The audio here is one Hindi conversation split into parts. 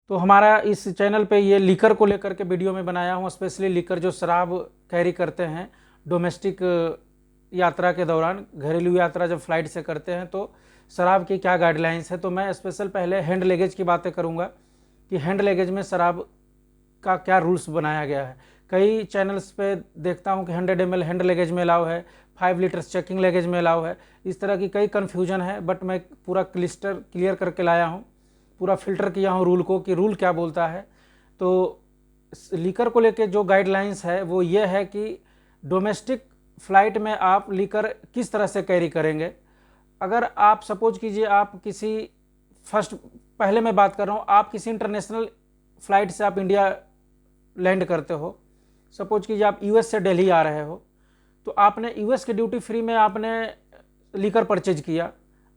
तो हमारा इस चैनल पे ये लीकर को लेकर के वीडियो में बनाया हूँ, स्पेशली लीकर जो शराब कैरी करते हैं डोमेस्टिक यात्रा के दौरान, घरेलू यात्रा जब फ्लाइट से करते हैं तो शराब की क्या गाइडलाइंस है। तो मैं स्पेशल पहले हैंड लगेज की बातें करूँगा कि हैंड लगेज में शराब का क्या रूल्स बनाया गया है। कई चैनल्स पे देखता हूँ कि 100 ml हैंड लगेज में अलाउ है, 5 लीटर्स चेकिंग लगेज में अलाउ है। इस तरह की कई कन्फ्यूजन है, बट मैं पूरा क्लियर करके लाया हूँ, पूरा फिल्टर किया हूँ रूल को कि रूल क्या बोलता है। तो लीकर को लेके जो गाइडलाइंस है वो ये है कि डोमेस्टिक फ़्लाइट में आप लीकर किस तरह से कैरी करेंगे। अगर आप सपोज कीजिए आप किसी पहले मैं बात कर रहा हूँ, आप किसी इंटरनेशनल फ़्लाइट से आप इंडिया लैंड करते हो, सपोज कीजिए आप यूएस से दिल्ली आ रहे हो, तो आपने यूएस के ड्यूटी फ्री में आपने लीकर परचेज किया,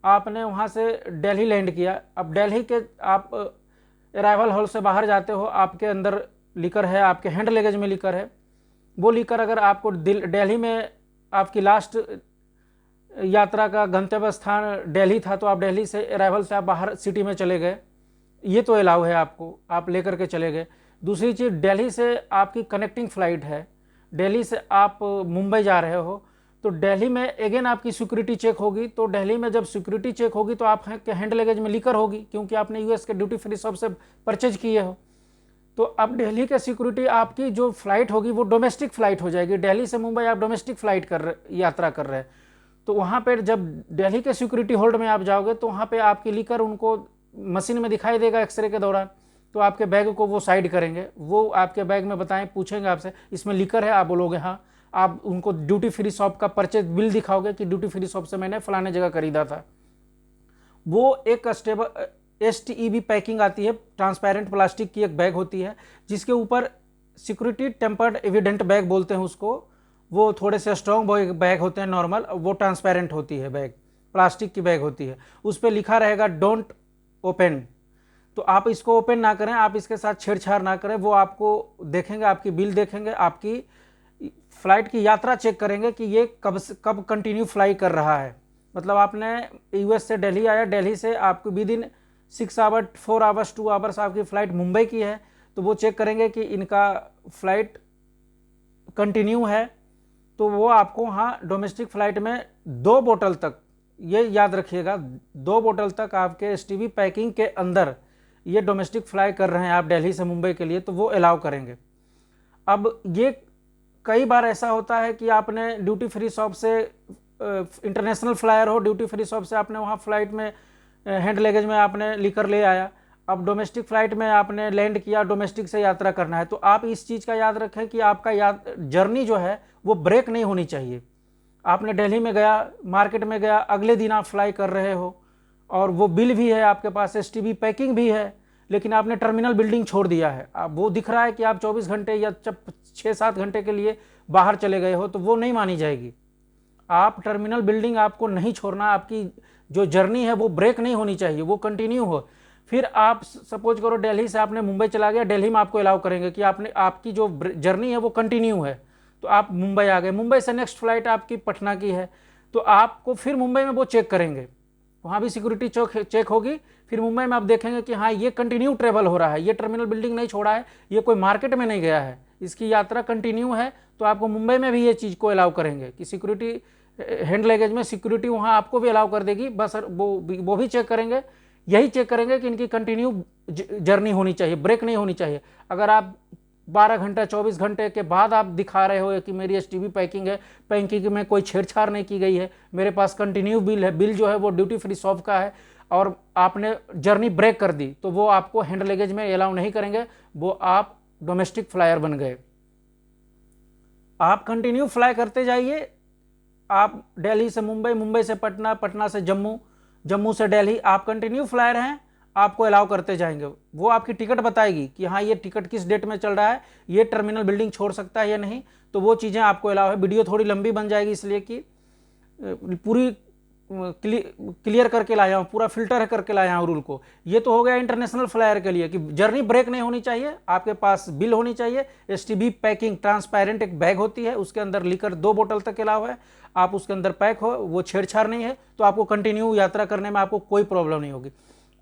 आपने वहाँ से दिल्ली लैंड किया। अब दिल्ली के आप अराइवल हॉल से बाहर जाते हो, आपके अंदर लीकर है, आपके हैंड लगेज में लीकर है। वो लीकर अगर आपको दिल्ली में आपकी लास्ट यात्रा का गंतव्य स्थान दिल्ली था, तो आप दिल्ली से अराइवल से आप बाहर सिटी में चले गए, ये तो अलाउ है आपको, आप लेकर के चले गए। दूसरी चीज़, दिल्ली से आपकी कनेक्टिंग फ़्लाइट है, दिल्ली से आप मुंबई जा रहे हो, तो दिल्ली में अगेन आपकी सिक्योरिटी चेक होगी। तो दिल्ली में जब सिक्योरिटी चेक होगी तो आपके हैंड लगेज में लीकर होगी, क्योंकि आपने यूएस के ड्यूटी फ्री शॉप से परचेज किए हो। तो अब दिल्ली के सिक्योरिटी, आपकी जो फ्लाइट होगी वो डोमेस्टिक फ़्लाइट हो जाएगी। दिल्ली से मुंबई आप डोमेस्टिक फ़्लाइट यात्रा कर रहे हैं, तो वहाँ पर जब दिल्ली के सिक्योरिटी होल्ड में आप जाओगे तो वहाँ पर आपकी लीकर उनको मशीन में दिखाई देगा एक्सरे के दौरान। तो आपके बैग को वो साइड करेंगे, वो आपके बैग में बताएं, पूछेंगे आपसे इसमें लीकर है, आप बोलोगे हाँ। आप उनको ड्यूटी फ्री शॉप का परचेज बिल दिखाओगे कि ड्यूटी फ्री शॉप से मैंने फलाने जगह खरीदा था। वो एक स्टेबल STEB पैकिंग आती है, ट्रांसपेरेंट प्लास्टिक की एक बैग होती है, जिसके ऊपर सिक्योरिटी टेम्पर्ड एविडेंट बैग बोलते हैं उसको। वो थोड़े से स्ट्रॉन्ग बैग होते हैं, नॉर्मल, वो ट्रांसपेरेंट होती है बैग, प्लास्टिक की बैग होती है। उस पर लिखा रहेगा डोंट ओपन। तो आप इसको ओपन ना करें, आप इसके साथ छेड़छाड़ ना करें। वो आपको देखेंगे, आपकी बिल देखेंगे, आपकी फ़्लाइट की यात्रा चेक करेंगे कि ये कब कंटिन्यू फ्लाई कर रहा है। मतलब आपने यूएस से दिल्ली आया, दिल्ली से आपको within 6 hour 4 hours 2 hours आपकी फ़्लाइट मुंबई की है, तो वो चेक करेंगे कि इनका फ़्लाइट कंटिन्यू है। तो वो आपको वहाँ डोमेस्टिक फ़्लाइट में 2 बोतल तक, ये याद रखिएगा, 2 बोतल तक आपके STB पैकिंग के अंदर ये डोमेस्टिक फ्लाई कर रहे हैं आप दिल्ली से मुंबई के लिए, तो वो अलाउ करेंगे। अब ये कई बार ऐसा होता है कि आपने ड्यूटी फ्री शॉप से, इंटरनेशनल फ्लायर हो, ड्यूटी फ्री शॉप से आपने वहाँ फ्लाइट में हैंड लगेज में आपने लीकर ले आया। अब डोमेस्टिक फ़्लाइट में आपने लैंड किया, डोमेस्टिक से यात्रा करना है, तो आप इस चीज़ का याद रखें कि आपका जर्नी जो है वो ब्रेक नहीं होनी चाहिए। आपने दिल्ली में गया, मार्केट में गया, अगले दिन आप फ्लाई कर रहे हो और वो बिल भी है आपके पास, STB पैकिंग भी है, लेकिन आपने टर्मिनल बिल्डिंग छोड़ दिया है। अब वो दिख रहा है कि आप 24 घंटे या 6-7 घंटे के लिए बाहर चले गए हो, तो वो नहीं मानी जाएगी। आप टर्मिनल बिल्डिंग आपको नहीं छोड़ना, आपकी जो जर्नी है वो ब्रेक नहीं होनी चाहिए, वो कंटिन्यू हो। फिर आप सपोज करो दिल्ली से आपने मुंबई चला गया, दिल्ली में आपको अलाउ करेंगे कि आपकी जो जर्नी है वो कंटिन्यू है, तो आप मुंबई आ गए, मुंबई से नेक्स्ट फ्लाइट आपकी पटना की है, तो आपको फिर मुंबई में वो चेक करेंगे, वहाँ भी सिक्योरिटी चेक होगी। फिर मुंबई में आप देखेंगे कि हाँ ये कंटिन्यू ट्रेवल हो रहा है, ये टर्मिनल बिल्डिंग नहीं छोड़ा है, ये कोई मार्केट में नहीं गया है, इसकी यात्रा कंटिन्यू है, तो आपको मुंबई में भी ये चीज़ को अलाउ करेंगे कि सिक्योरिटी हैंड लगेज में सिक्योरिटी वहाँ आपको भी अलाउ कर देगी। बस वो भी चेक करेंगे, यही चेक करेंगे कि इनकी कंटिन्यू जर्नी होनी चाहिए, ब्रेक नहीं होनी चाहिए। अगर आप 12 घंटा 24 घंटे के बाद आप दिखा रहे हो कि मेरी STB पैकिंग है, पैकिंग में कोई छेड़छाड़ नहीं की गई है, मेरे पास कंटिन्यू बिल है, बिल जो है वो ड्यूटी फ्री शॉप का है, और आपने जर्नी ब्रेक कर दी, तो वो आपको हैंड लगेज में अलाउ नहीं करेंगे, वो आप डोमेस्टिक फ्लायर बन गए। आप कंटिन्यू फ्लाई करते जाइए, आप दिल्ली से मुंबई, मुंबई से पटना, पटना से जम्मू, जम्मू से दिल्ली, आप कंटिन्यू फ्लायर हैं, आपको अलाउ करते जाएंगे। वो आपकी टिकट बताएगी कि हाँ ये टिकट किस डेट में चल रहा है, ये टर्मिनल बिल्डिंग छोड़ सकता है या नहीं, तो वो चीज़ें आपको अलाउ है। वीडियो थोड़ी लंबी बन जाएगी, इसलिए कि पूरी क्लियर करके लाया हूँ, पूरा फिल्टर करके लाया हूँ रूल को। ये तो हो गया इंटरनेशनल फ्लायर के लिए कि जर्नी ब्रेक नहीं होनी चाहिए, आपके पास बिल होनी चाहिए, STB पैकिंग ट्रांसपेरेंट एक बैग होती है, उसके अंदर लीकर 2 बोतल तक अलाउ है, आप उसके अंदर पैक हो, वो छेड़छाड़ नहीं है, तो आपको कंटिन्यू यात्रा करने में आपको कोई प्रॉब्लम नहीं होगी।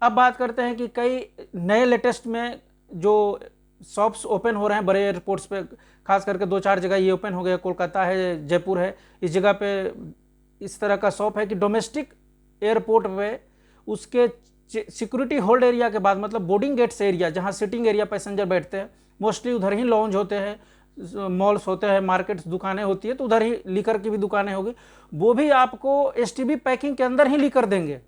अब बात करते हैं कि कई नए लेटेस्ट में जो शॉप्स ओपन हो रहे हैं बड़े एयरपोर्ट्स पे, खास करके 2-4 जगह ये ओपन हो गया, कोलकाता है, जयपुर है, इस जगह पे इस तरह का शॉप है कि डोमेस्टिक एयरपोर्ट पे उसके सिक्योरिटी होल्ड एरिया के बाद, मतलब बोर्डिंग गेट्स एरिया जहाँ सिटिंग एरिया पैसेंजर बैठते हैं, मोस्टली उधर ही लॉन्ज होते हैं, मॉल्स होते हैं, मार्केट्स दुकानें होती है, तो उधर ही लीकर की भी दुकानें होगी, वो भी आपको एसटीबी पैकिंग के अंदर ही लीकर देंगे।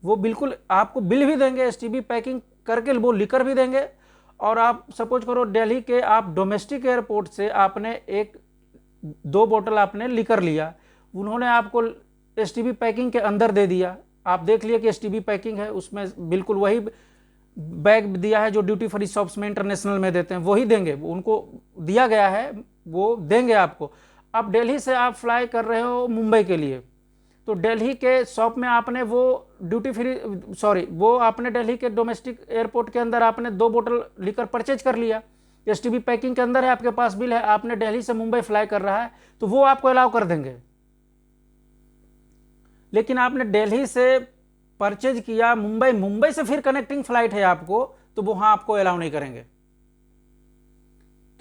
वो बिल्कुल आपको बिल भी देंगे, एसटीबी पैकिंग करके वो लीकर भी देंगे। और आप सपोज करो दिल्ली के आप डोमेस्टिक एयरपोर्ट से आपने 1-2 बोतल आपने लीकर लिया, उन्होंने आपको एसटीबी पैकिंग के अंदर दे दिया, आप देख लिया कि एसटीबी पैकिंग है, उसमें बिल्कुल वही बैग दिया है जो ड्यूटी फ्री शॉप्स में इंटरनेशनल में देते हैं, वही देंगे, उनको दिया गया है, वो देंगे आपको। अब दिल्ली से आप फ्लाई कर रहे हो मुंबई के लिए, तो दिल्ली के शॉप में आपने वो ड्यूटी फ्री वो आपने दिल्ली के डोमेस्टिक एयरपोर्ट के अंदर आपने 2 बोतल लीकर परचेज कर लिया, एसटीबी पैकिंग के अंदर है, आपके पास बिल है, आपने दिल्ली से मुंबई फ्लाई कर रहा है, तो वो आपको अलाउ कर देंगे। लेकिन आपने दिल्ली से परचेज किया मुंबई से फिर कनेक्टिंग फ्लाइट है आपको, तो वो वहां आपको अलाउ नहीं करेंगे,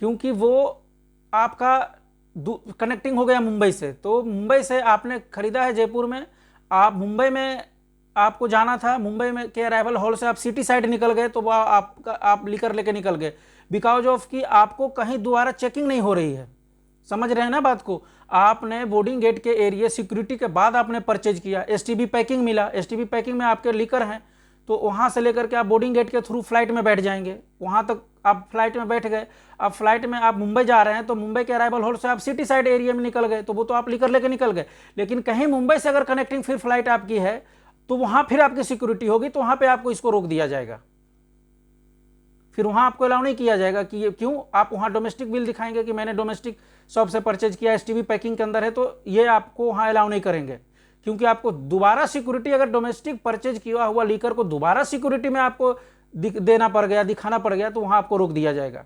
क्योंकि वो आपका कनेक्टिंग हो गया मुंबई से। तो मुंबई से आपने खरीदा है जयपुर में, आप मुंबई में आपको जाना था, मुंबई में के अराइवल हॉल से आप सिटी साइड निकल गए, तो वह आप लीकर लेके निकल गए, बिकॉज ऑफ कि आपको कहीं दोबारा चेकिंग नहीं हो रही है। समझ रहे हैं ना बात को? आपने बोर्डिंग गेट के एरिया सिक्योरिटी के बाद आपने परचेज किया, एसटीबी पैकिंग मिला, एसटीबी पैकिंग में आपके लीकर हैं, तो वहाँ से लेकर के आप बोर्डिंग गेट के थ्रू फ्लाइट में बैठ जाएंगे, वहाँ तक आप फ्लाइट में बैठ गए। अब फ्लाइट में आप मुंबई जा रहे हैं, तो मुंबई के अराइवल हॉल से आप सिटी साइड एरिया में निकल गए, तो वो तो आप लीकर लेके निकल गए। लेकिन कहीं मुंबई से अगर कनेक्टिंग फिर फ्लाइट आपकी है, तो वहाँ फिर आपकी सिक्योरिटी होगी, तो वहाँ पर आपको इसको रोक दिया जाएगा, फिर वहाँ आपको अलाउ नहीं किया जाएगा कि ये क्यों, आप वहाँ डोमेस्टिक बिल दिखाएंगे कि मैंने डोमेस्टिक शॉप से परचेज किया, एसटीबी पैकिंग के अंदर है, तो ये आपको वहाँ अलाउ नहीं करेंगे, क्योंकि आपको दोबारा सिक्योरिटी, अगर डोमेस्टिक परचेज किया हुआ लीकर को दोबारा सिक्योरिटी में आपको देना पड़ गया, दिखाना पड़ गया, तो वहाँ आपको रोक दिया जाएगा।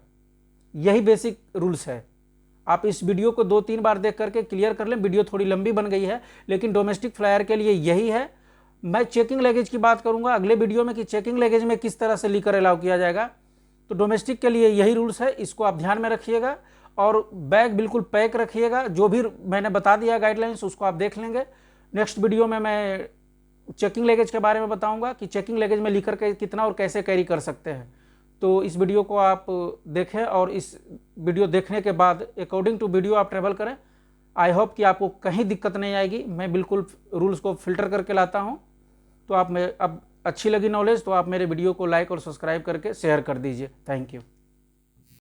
यही बेसिक रूल्स है। आप इस वीडियो को 2-3 बार देख करके क्लियर कर लें, वीडियो थोड़ी लंबी बन गई है, लेकिन डोमेस्टिक फ्लायर के लिए यही है। मैं चेकिंग लगेज की बात करूँगा अगले वीडियो में कि चेकिंग लगेज में किस तरह से लीकर अलाउ किया जाएगा। तो डोमेस्टिक के लिए यही रूल्स है, इसको आप ध्यान में रखिएगा और बैग बिल्कुल पैक रखिएगा। जो भी मैंने बता दिया गाइडलाइंस, उसको आप देख लेंगे। नेक्स्ट वीडियो में मैं चेकिंग लगेज के बारे में बताऊंगा कि चेकिंग लगेज में लीकर के कितना और कैसे कैरी कर सकते हैं। तो इस वीडियो को आप देखें और इस वीडियो देखने के बाद अकॉर्डिंग टू वीडियो आप ट्रेवल करें। आई होप कि आपको कहीं दिक्कत नहीं आएगी। मैं बिल्कुल रूल्स को फिल्टर करके लाता हूँ। तो आप अब अच्छी लगी नॉलेज तो आप मेरे वीडियो को लाइक और सब्सक्राइब करके शेयर कर दीजिए। Thank you.